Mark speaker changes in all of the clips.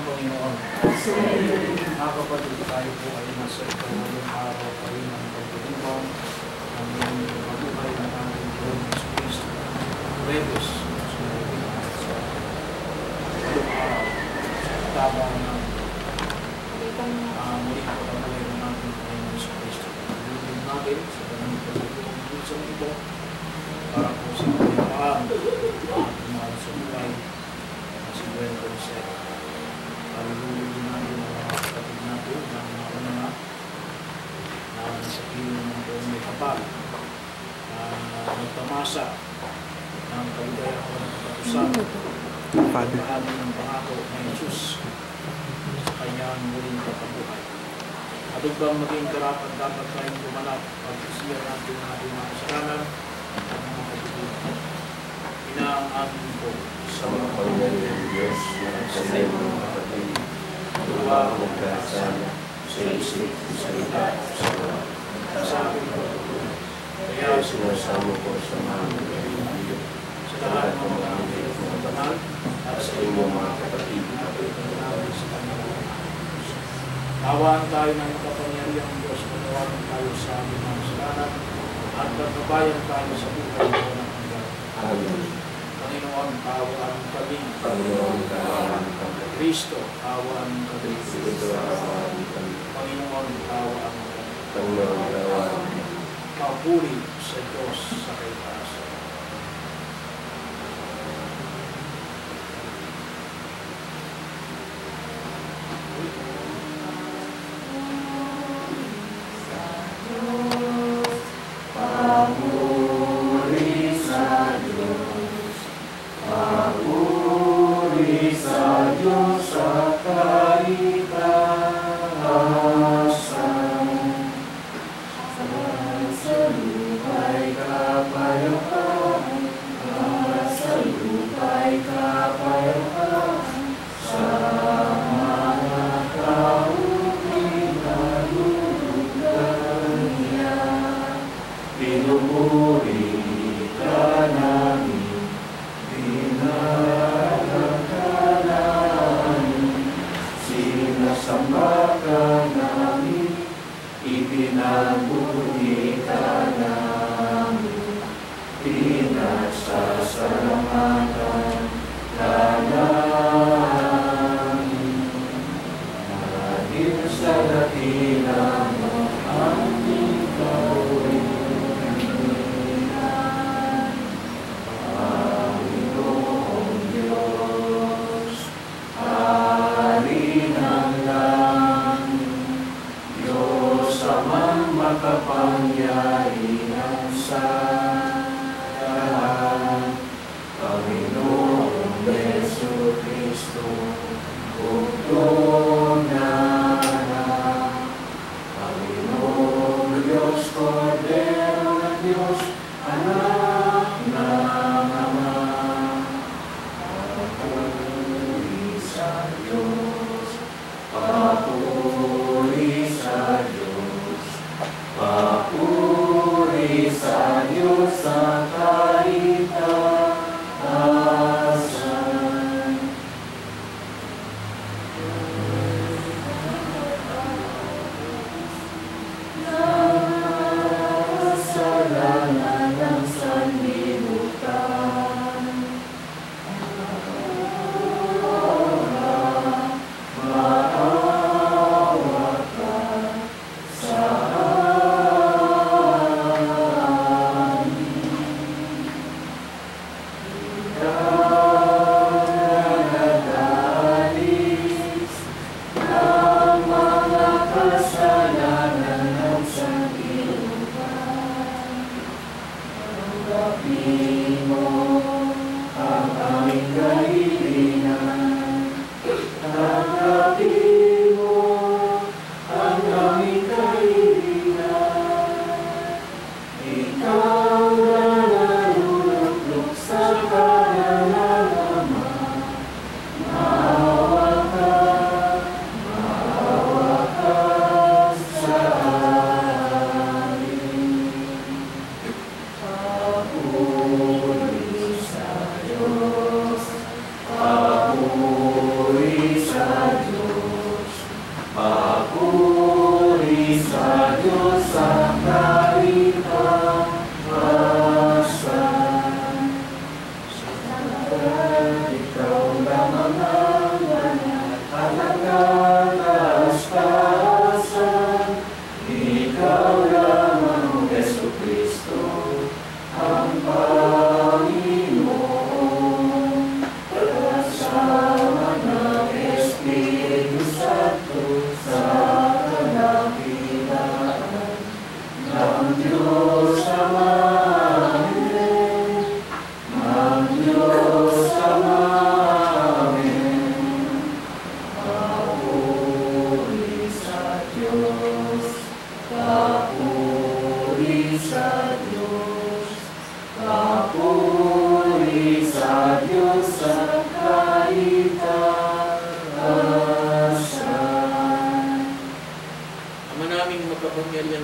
Speaker 1: Panginoon. Mga kapatid, tayo po ay nasa ikalawang araw pa rin ng pagdiriwang ng mabuhay ng ating Panginoon Hesus Kristo. Huwebes, sumunod sa ikalawang araw, sa tabang ng muling pagkabuhay ng ating Panginoon Hesus Kristo. Pagdiriwang natin sa kanyang pagdiriwang ng isang ito para po sa kanyang paan, ating mahal sa buhay, si Gwen Rosette. Paluluhin natin ang mga kapatid natin na mga na nasa piling ng buong may kapal na nagtamasa ng kaligayang walang katapusan pagpahagi ng pangako ng Jesus sa kanyang muling pagkabuhay. At upang maging karapat dapat tayong gumanap pag-isiyan natin ang ating mga kasalanan at mga kaibigan. Inaangkin po sa mga pagkabuhay ng Diyos at sa mga kapatid. Tuwa ang magkasama sa isip, sa salita, sa mga sabi ko. Kaya sinasama ko sa mga kaibigan, sa lahat ng mga aming mga banal, at sa inyong mga kapatid na pinagawin sa kanyang mga Diyos. Tawaan tayo ng makapangyarihang Diyos, manawagan tayo sa aming mga kasalanan, at magbabayan tayo sa buhay ko ng hanggan. Amen. Panginoon, tawaan kami. Panginoon, tawaan kami. Kristo, tawaan kami. Kristo, tawaan kami. Panginoon, tawaan kami. Panginoon, tawaan kami. Papuri sa Diyos sa kaitaasan.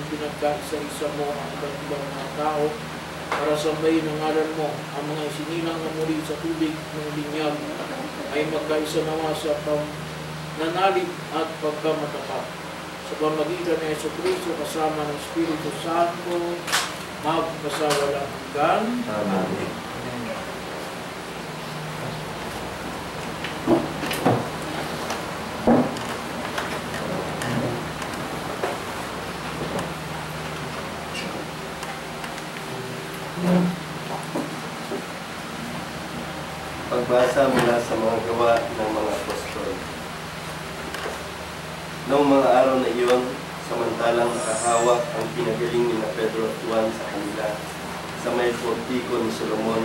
Speaker 1: pinagkaisa-isa mo ang iba't ibang mga tao para sambahin ang ngalan mo. Ang mga isinilang na muli sa tubig ng binyag ay magkaisa nawa sa pananalig at pagkamatapat. Sa pamamagitan ni Jesucristo kasama ng Espiritu Santo, magpasawalang hanggan. Amen.
Speaker 2: Pagbasa mula sa mga gawa ng mga apostol. Noong mga araw na iyon, samantalang nakahawak ang pinagaling ni Pedro at Juan sa kanila sa may portiko ni Solomon,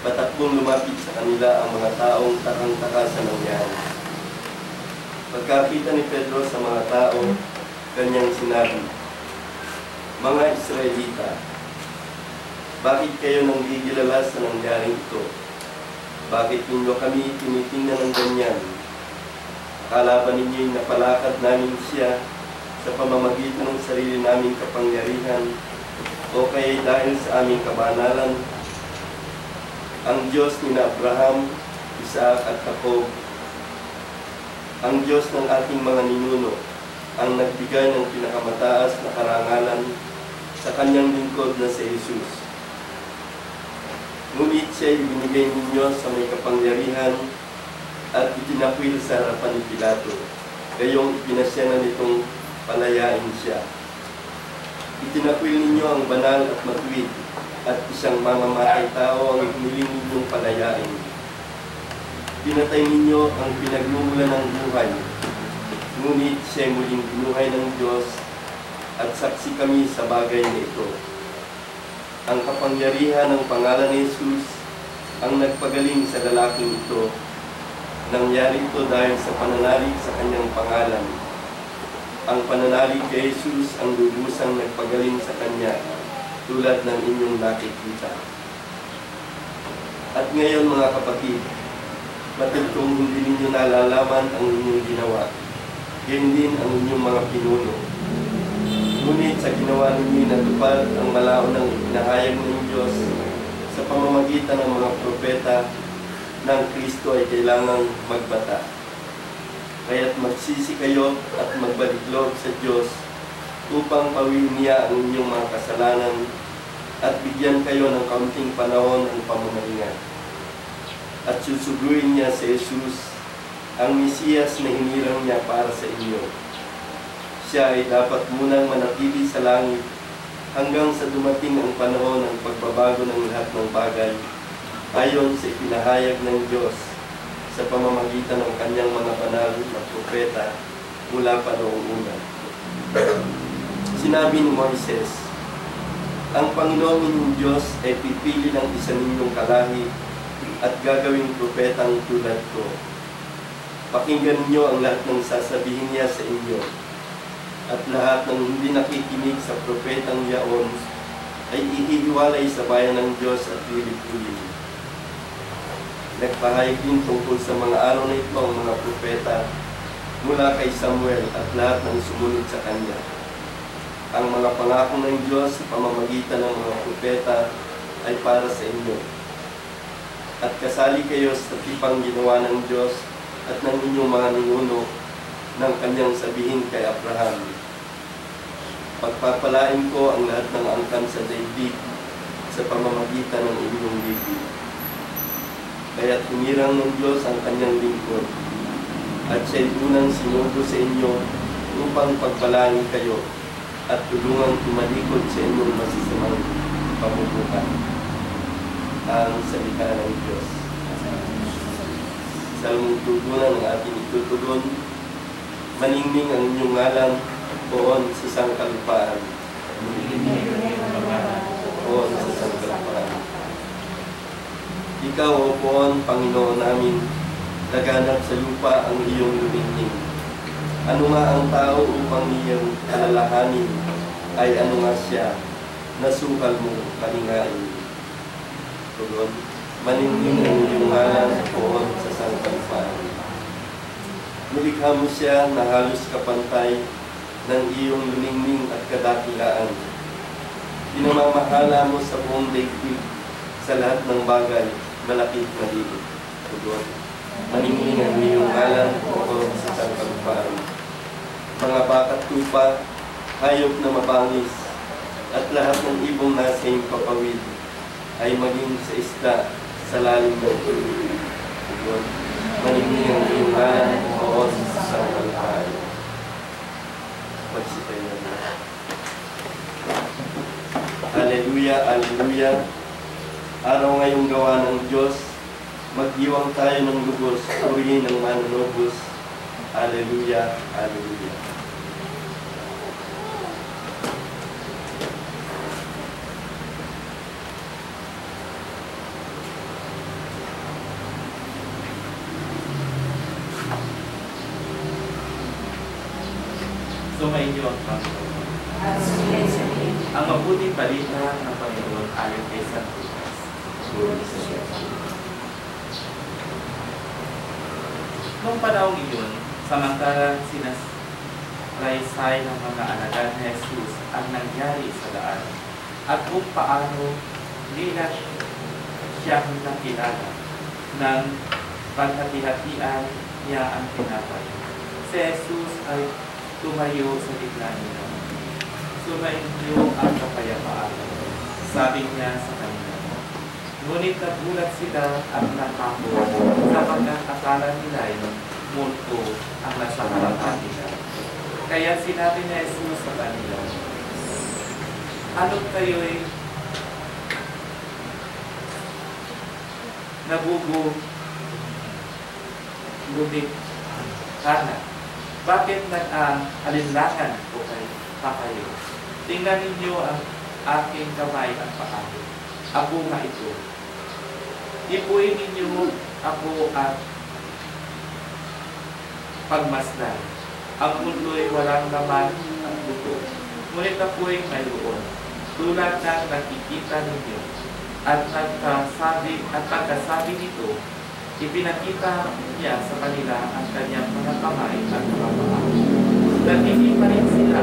Speaker 2: patakbong lumapit sa kanila ang mga taong takang-taka sa nangyari. Pagkakita ni Pedro sa mga tao, kanyang sinabi, "Mga Israelita, bakit kayo nanggigilala sa nangyaring ito? Bakit ninyo kami tinitingnan ng ganyan? Akala ba ninyo'y napalakad namin siya sa pamamagitan ng sarili naming kapangyarihan o kaya dahil sa aming kabanalan? Ang Diyos ni Abraham, Isaac at Jacob, ang Diyos ng ating mga ninuno, ang nagbigay ng pinakamataas na karangalan sa kanyang lingkod na si Jesus. Ngunit siya ibinigay ninyo sa may kapangyarihan at itinakwil sa harapan ni Pilato, gayong ipinasya na nitong palayain siya. Itinakwil ninyo ang banal at matuwid at isang mamamatay tao ang hiniling ninyong palayain. Pinatay ninyo ang pinagmumulan ng buhay, ngunit siya muling binuhay ng Diyos at saksi kami sa bagay na ito. Ang kapangyarihan ng pangalan ni Jesus ang nagpagaling sa lalaking ito. Nangyari ito dahil sa pananalig sa kanyang pangalan. Ang pananalig kay Jesus ang lubusang nagpagaling sa kanya, tulad ng inyong nakikita. At ngayon mga kapatid, batil kung hindi ninyo nalalaman ang inyong ginawa, gayon din ang inyong mga pinuno. Ngunit sa ginawa ninyo natupad ang malaunang ipinahayag ng Diyos sa pamamagitan ng mga propeta ng Kristo ay kailangang magbata. Kaya't magsisi kayo at magbalik loob sa Diyos upang pawiin niya ang inyong mga kasalanan at bigyan kayo ng kaunting panahon ng pamamahinga. At susugurin niya si Jesus, ang Mesiyas na hinirang niya para sa inyo. Siya ay dapat munang manatili sa langit hanggang sa dumating ang panahon ng pagbabago ng lahat ng bagay ayon sa ipinahayag ng Diyos sa pamamagitan ng kanyang mga banal na propeta mula pa noong una. Sinabi ni Moises, "Ang Panginoong inyong Diyos ay pipili ng isa ninyong kalahi at gagawing propetang tulad ko. Pakinggan ninyo ang lahat ng sasabihin niya sa inyo. At lahat ng hindi nakikinig sa propetang yaon ay ihihiwalay sa bayan ng Diyos at lilipulin." Nagpahayag din tungkol sa mga araw na ito ang mga propeta mula kay Samuel at lahat ng sumunod sa kanya. Ang mga pangako ng Diyos sa pamamagitan ng mga propeta ay para sa inyo. At kasali kayo sa tipang ginawa ng Diyos at ng inyong mga ninuno ng kanyang sabihin kay Abraham, "Pagpapalain ko ang lahat ng angkan sa daigdig sa pamamagitan ng inyong bibig." Kaya't hinirang ng Diyos ang kanyang lingkod, at siya'y unang sinugo sa inyo upang pagpalain kayo at tulungang tumalikod sa inyong masisamang pamumuhay. Ang salita ng Diyos. Salmong tugunan ng ating itutugon, "Maningning ang inyong ngalan poon sa sangkalupaan." Poon sa sangkalupaan. Ikaw, O Poon, Panginoon namin, laganap sa lupa ang iyong lumingning. Ano nga ang tao upang iyong alalahanin, ay ano nga siya, nasukal mo kalingain. Tugon, "Maningning ang iyong ngalan poon sa sangkalupaan." Nilikha mo siya na halos kapantay ng iyong luningning at kadakilaan. Pinamamahala mo sa buong daigdig sa lahat ng bagay, malapit maliit. Tugon, maningning ang iyong ngalan o sa sagpagpaan. Mga bakat tupa, hayop na mabangis, at lahat ng ibong nasa iyong papawid ay maging sa isda sa lalim ng tubig. Tugon, maningning ang iyong ngalan o sa sagpagpaan. Magsipay na na. Hallelujah, hallelujah. Araw ngayong gawa ng Diyos, magdiwang tayo ng lubos, purihin ng manunubos. Hallelujah, hallelujah.
Speaker 3: Sumainyo ang Panginoon. Ang mabuting balita ng Panginoon ayon kay San Lucas. Noong panahong iyon, samantalang sinasalaysay ng mga alagad ni Jesus ang nangyari sa daan at kung paano nila siyang nakilala ng paghati-hatian niya ang tinapay. Si Jesus ay tumayo sa gitna nila. Sumainyo ang kapayapaan, sabi niya sa kanila. Ngunit nagulat sila at natakot sapagkat akala nila ay multo ang nasa harapan nila. Kaya sinabi ni Jesus sa kanila, ano kayo'y nabubulit kana? Bakit nag-alinlangan po kayo? Tingnan ninyo ang aking kamay at paa. Ako nga ito. Ipuin ninyo ako at pagmasdan. Ang mundo'y walang laman at buto. Ngunit ako'y mayroon. Tulad ng nakikita ninyo. At pagkasabi nito, ipinakita niya sa kanila ang kanyang mga kamay at mga paa. At hindi pa rin sila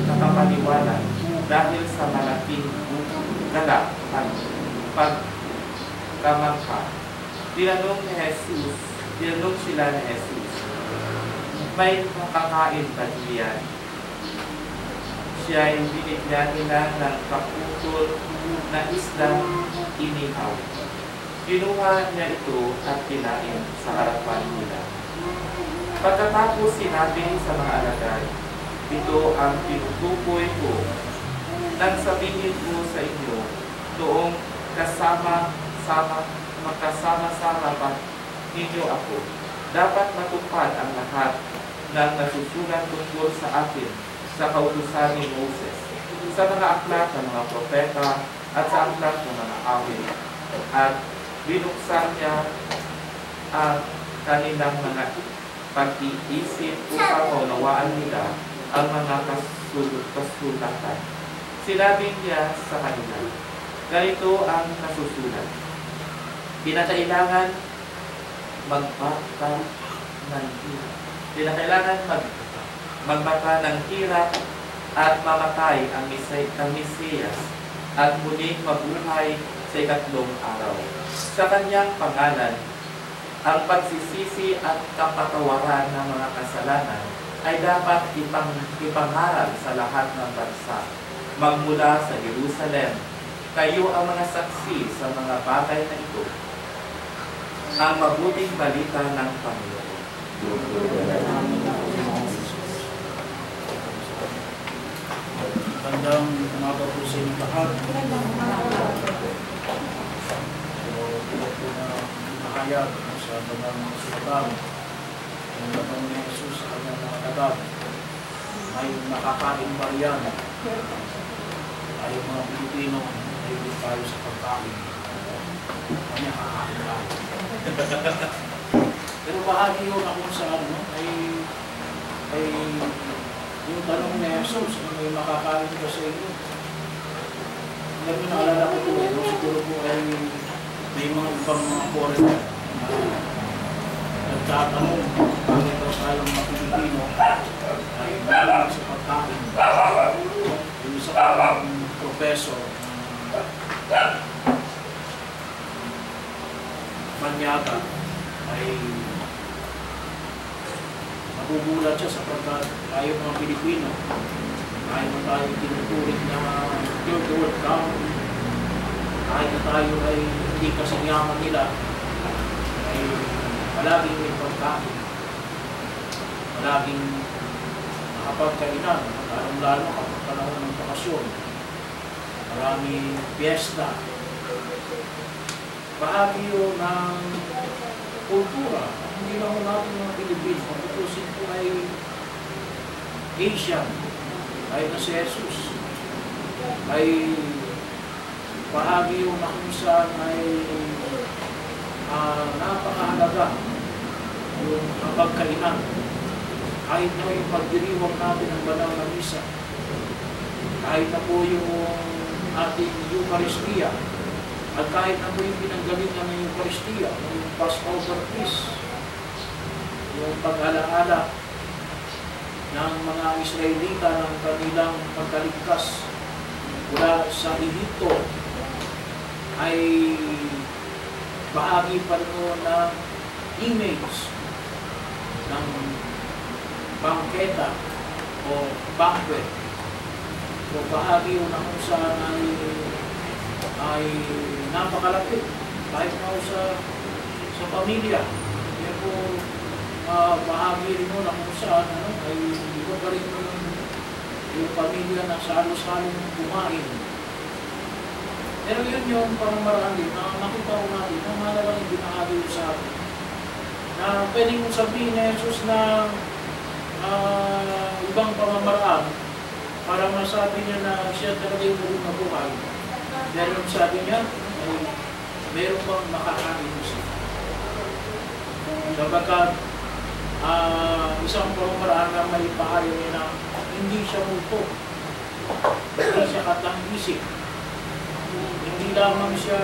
Speaker 3: nakapaniwala dahil sa malaking galak at pagkamangha. Tinanong sila ni Jesus, may makakain ba diyan? Siya ay binigyan nila ng kaputol na isdang inihaw. Kinuha niya ito at kinain sa harapan nila. Pagkatapos sinabi sa mga alagad, ito ang tinutukoy ko nang sabihin ko sa inyo noong magkasama-sama pa ninyo ako. Dapat matupad ang lahat ng nasusulat tungkol sa akin sa kautusan ni Moses, sa mga aklat ng mga propeta at sa aklat ng mga awit. At binuksan niya ang kanilang mga pag-iisip upang maunawaan nila ang mga kasulatan. Sinabi niya sa kanila, ganito ang nasusulat. Pinakailangan magbata ng hirap at mamatay ang Mesiyas at muling mabuhay sa ikatlong araw. Sa kanyang pangalan, ang pagsisisi at kapatawaran ng mga kasalanan ay dapat ipangaral sa lahat ng bansa. Magmula sa Jerusalem, kayo ang mga saksi sa mga bagay na ito. Ang mabuting balita ng Panginoon.
Speaker 1: Magandang umaga po sa inyong lahat. Ito po na nahayag sa banal na sulatan ng laban ni Jesus sa kanyang mga alagad. May nakakain ba yan? Tayo mga Pilipino, mahilig tayo sa pagkain. Kanya kakain tayo. Pero bahagi yun ako sa ay yung tanong ni Jesus, may makakain ba sa inyo? Alam mo, naalala ko po, siguro po ay may mga ibang mga foreigner na nagtatanong bakit daw tayong mga Pilipino ay professor Manyaga ay nagugulat siya sapagkat tayo mga Pilipino, tayo na tayo tinuturing na third world country, kahit na tayo ay hindi kasing yaman nila, ay palaging may pagkain, palaging nakapagkainan, lalo kapag panahon ng bakasyon, maraming piyesta. Bahagi yun ng kultura, hindi lang natin mga Pilipino, kapatusin po ay Asian, ay na si Jesus, ay bahagi yun na kung saan ay napakahalaga yung pagkainan. Kahit na yung pagdiriwang natin ng banal na misa, kahit na po yung ating Eucharistia, at kahit na po yung pinanggalingan ng Eucharistia, yung Passover feast, yung pag-alaala ng mga Israelita ng kanilang pagkaligtas mula sa Ehipto, ay bahagi pa rin ng image ng bangketa o banquet. So bahagi yun na kung saan ay napakalapit kahit na sa pamilya. Kaya po bahagi rin mo na kung saan ay iba pa rin yung pamilya na salos-halong kumain. Pero yun yung pamamaraan din na nakita ko natin na malalang binahagi sa atin na pwede kong sabihin na Jesus na ibang pamamaraan para masabi niya na siya talaga yung muling mabuhay. Meron sabi niya, ay meron bang makakain mo siya. Sapagkat isang pamamaraan na may pahayo niya na hindi siya multo, hindi siya katang-isip, hindi lamang siya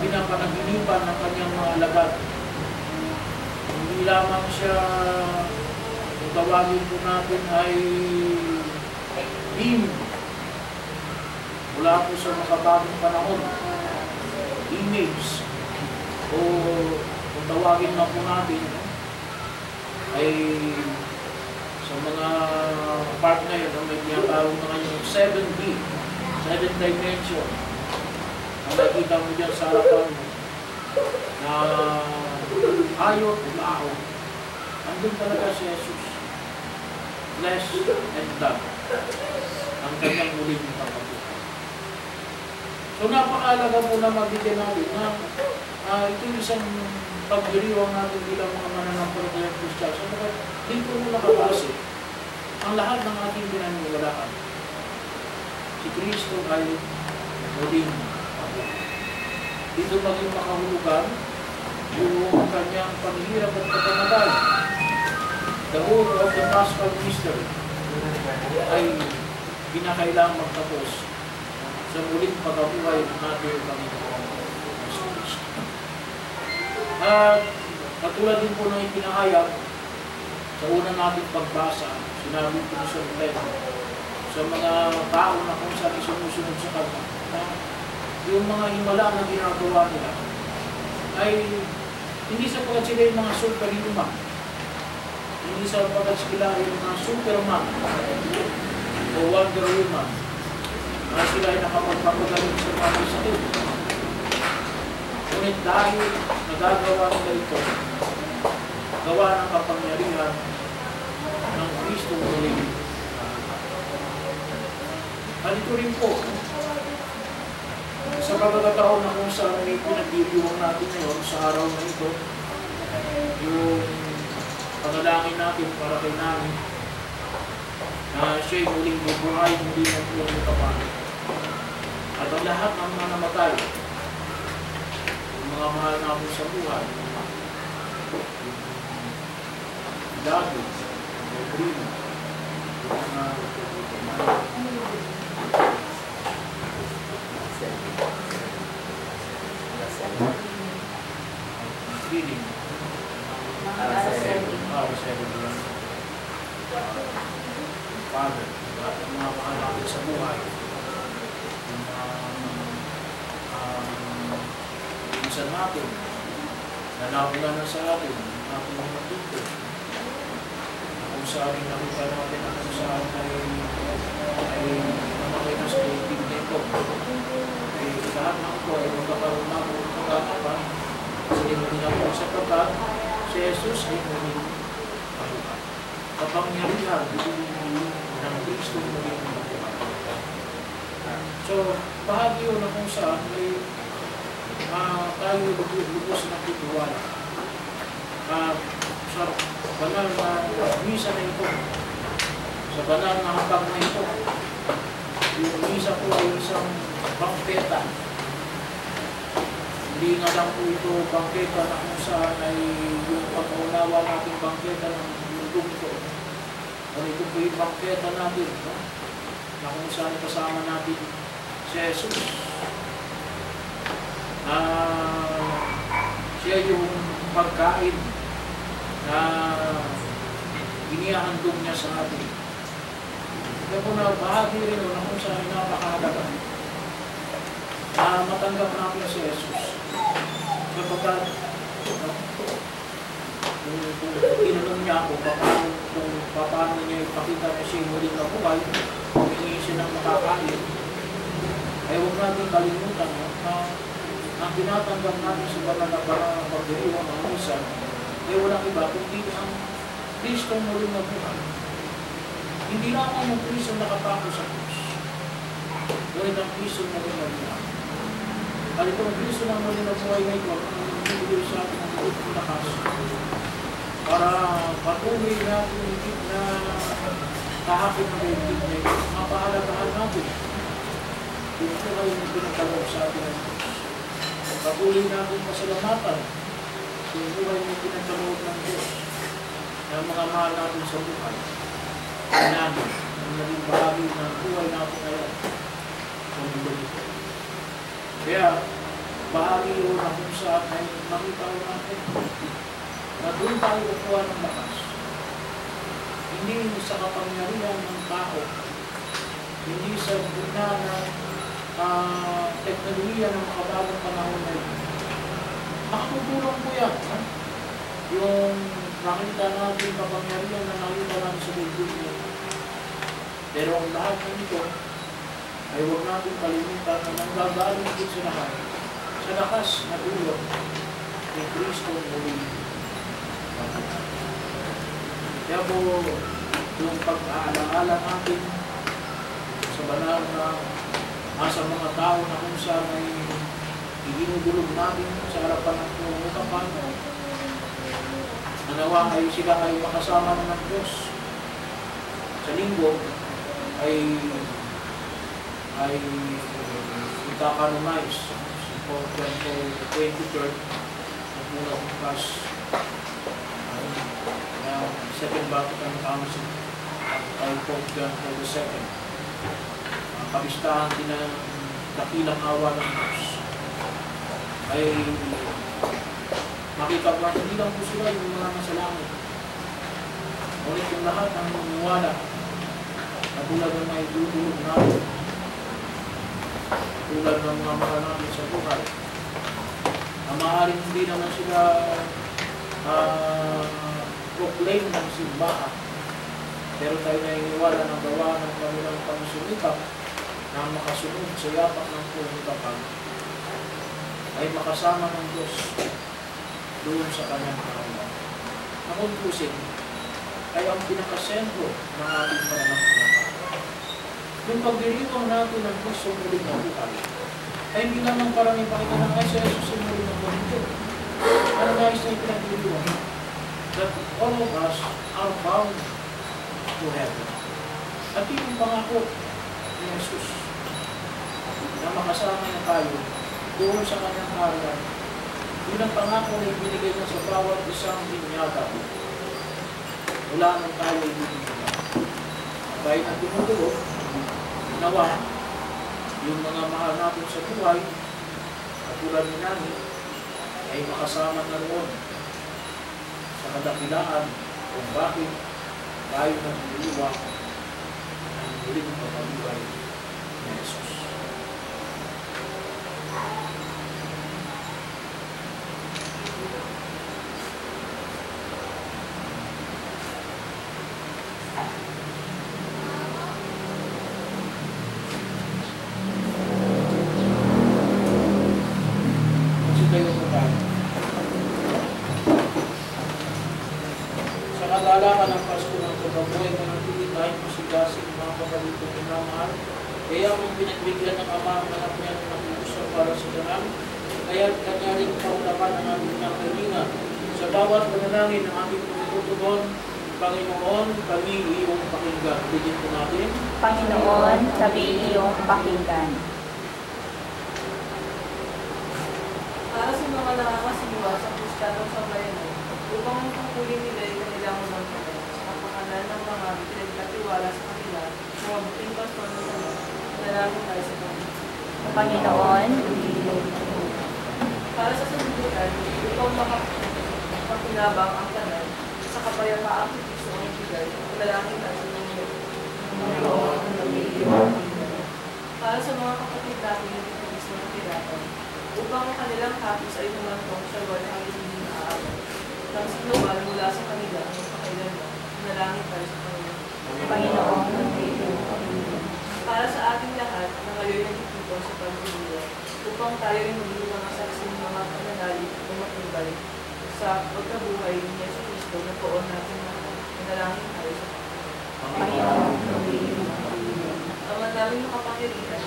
Speaker 1: binapanaginipan ng kanyang mga alagad, hindi lamang siya, kung tawagin po natin ay beam mula po sa makabagong panahon, image, o kung tawagin na po natin ay sa mga part na yun, may tinatawag na kanyang 7D, 7 dimension. Ang nakita mo dyan sa harapan mo na ayot o lao, andun talaga si Jesus, flesh and blood, ang kanyang muling pagkabuhay. So napakalaga po na magiging natin na ito isang pagdiriwang natin bilang mga mananampalatayang Kristiyano. So dito mo nakabase ang lahat ng ating pinaniniwalaan. Si Kristo ay muling pagkabuhay. Dito maging makahulugan yung kanyang paghihirap at pagkamatay. The whole of the Paschal mystery ay kinakailangang magtapos sa muling pagkabuhay ng ating Panginoon Yesu Kristo. At katulad din po ng ipinahayag sa una nating pagbasa, sinabi po sa Biblia sa mga tao na kung saan sumusunod sa Kanya, yung mga himala na ginagawa nila ay hindi sapagkat sila yung mga superhuman, hindi sapagkat sila yung mga Superman o Wonder Woman na sila ay nakapagpapagaling sa mga sakit. Ngunit dahil nagagawa nila ito, gawa ng kapangyarihan ng Kristo muling. Halito rin po, sa pagkakataon na kung saan may pinagdidiwang natin ngayon sa araw na ito, yung panalangin natin para kay namin na siya'y muling bubuhay, muli ng buong kapatid. At ang lahat ng mga namatay, yung mga mahal namin sa buhay, Dago, Primo, yung mga feeling, Father, at mga mahal namin sa buhay, yung pinsan natin, na nakilala sa atin, ating mga tuto, na kung saan nakita natin na kung saan ay namakay na sa dating nito. Ay lahat ng ito ay magkakaroon na kung pagkakapan sa hindi na po sapagkat si Jesus ay naging kapangyarihan ng Kristo naging mabuhay. So, bahagi yun na kung saan ay tayo lubos ng titiwala. Sa banal na misa na ito, sa banal na hapag na ito, yung misa po ay isang bangketa. Hindi nga lang po ito bangketa na kung saan ay yung pag-unawa natin bangketa ng lugong ito. Ito po yung bangketa natin, no? Na kung saan kasama natin si Jesus. Siya yung pagkain na inihahandog niya sa atin. Kaya po na bahagi rin na kung saan napakahalaga na matanggap natin si Jesus. Kapag kung tinanong niya ako kung paano niya ipakita na siya yung muling na buhay, kung hindi siya nang makakain, ay huwag natin kalimutan na ang tinatanggap natin sa banal na parang pagdiriwang ng misa ay walang iba kundi ang Kristo muling na buhay. Hindi lamang ang Kristo nakapako sa krus, ngunit ang Kristo muling na buhay. At ito ang Kristo na muling na buhay na ito ang bibigay sa atin ang buong lakas para patuloy natin higit na kahapon na higit na ito. Mapahalagahan natin. Ito ay yung pinagtanong sa atin ang Diyos. Patuloy natin pasalamatan sa buhay na pinagtanong ng Diyos ng mga mahal natin sa buhay. Namin ang naging bahagi ng buhay natin ngayon sa mundo nito. Kaya, bahagi yun na kung saan ay makita ko natin na doon tayo kukuha ng lakas. Hindi sa kapangyarihan ng tao, hindi sa guna ng teknolohiya ng makabagong panahon na ito. Makatutulong po yan. Ha? Yung nakita natin kapangyarihan na nakita natin sa bibig niya. Pero ang lahat ng ito ay huwag natin kalimutan na nanggagaling din sa lahat sa lakas na tulong ni Kristo muli. Kaya po yung pag-aalaala natin sa banal na sa mga tao na kung saan ay iginugulog natin sa harapan ng pumutapan, nanawa ay sila ay makasama ng Diyos sa linggo ay ika-canonize sa 23rd ng unang bukas ng Second Vatican Council ay Pope John Paul II. Kabistahan din ng dakilang awa ng Diyos ay makita ba hindi lang po sila yung mga nasa langit. Ngunit yung lahat ng niniwala na tulad ng may tutulog natin, tulad ng mga mahal namin sa buhay, na maaaring hindi naman sila proclaim ng simbahan, pero tayo naniniwala ng gawa ng kanilang pangsunikap na makasunod sa yapak ng pumutapan ay makasama ng Diyos doon sa kanyang kahalaman. Ang utusin ay ang pinakasentro ng ating pananampalataya. Yung pagdiriwang natin ng Kristo muling na buhay ay hindi lamang parang ipakita ng ay sa Jesus ay muling na buhay. Ano guys na ipinagdiriwang? That all of us are bound to heaven. At yung pangako ni Jesus na makasama niya tayo doon sa kanyang kahalaman. Yun ang pangako na ibinigay niya sa bawat isang binyata. Wala nang tayo ibinigay. Kahit ang tumutulo, nawa, yung mga mahal natin sa buhay, katulad ni Nani, ay makasama na roon sa kadakilaan kung bakit tayo nang niliwa ng muling pagkabuhay ni Jesus. nag-aalaman ng Pasko ng pagkabuhay na natili tayong masigasig mga kapatid kong minamahal. Kaya kung pinagbigyan ng Ama ang anak niya ng nakikusap para sa ganang, kaya kanya rin kaulakan ang ating pinakahilingan. Sa bawat panalangin ng ating pagtutugon, Panginoon, kami iyong pakinggan. Bigyan po natin.
Speaker 4: Panginoon, kami iyong pakinggan.
Speaker 5: Para sa mga nakakasiwa sa Kristiyanong sambayanan, upang ang tungkulin nila ay kanilang magpapalala sa kapakanan ng mga pinagkatiwala sa kanila, mga buting pastor ng mga nanalangin tayo sa Panginoon.
Speaker 4: Panginoon,
Speaker 5: Para sa sanlibutan, upang makapakinabang ang kanan, sa kapayapaang Kristo ang ibigay, nanalangin tayo sa Panginoon.
Speaker 4: Panginoon, kami iyong pakinggan.
Speaker 5: Para sa mga kapatid natin ng Kristo ng Piratan, upang ang kanilang hapis ay humantong sa Lord ang hindi maaabot. Nang sinuwal mula sa kanila ang pakailanman, nanalangin tayo sa Panginoon.
Speaker 4: Panginoon, kami iyong pakinggan.
Speaker 5: Para sa ating lahat na ngayon nagtitipon sa pagbubuhay, upang tayo ay maging mga saksi ng mga pananalig o matibay sa pagkabuhay ni Yesu Cristo na poon natin na nanalangin tayo sa Panginoon.
Speaker 4: Panginoon, kami iyong pakinggan.
Speaker 5: Ang madaming makapangyarihan,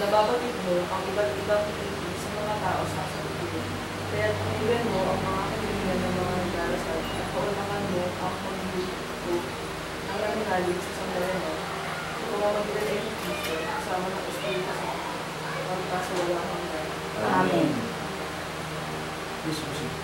Speaker 5: nababatid mo ang iba't ibang pilitin sa mga tao sa kasalukuyan. Kaya pakinggan mo ang mga kaibigan ng mga nagdarasal at paunakan mo ang pagbubuhay ang nananalig sa sambayanan. Pumamagitan ay ng Kristo, kasama ng Espiritu Santo, magpasawalang hanggan.
Speaker 4: Amen.
Speaker 1: Please proceed.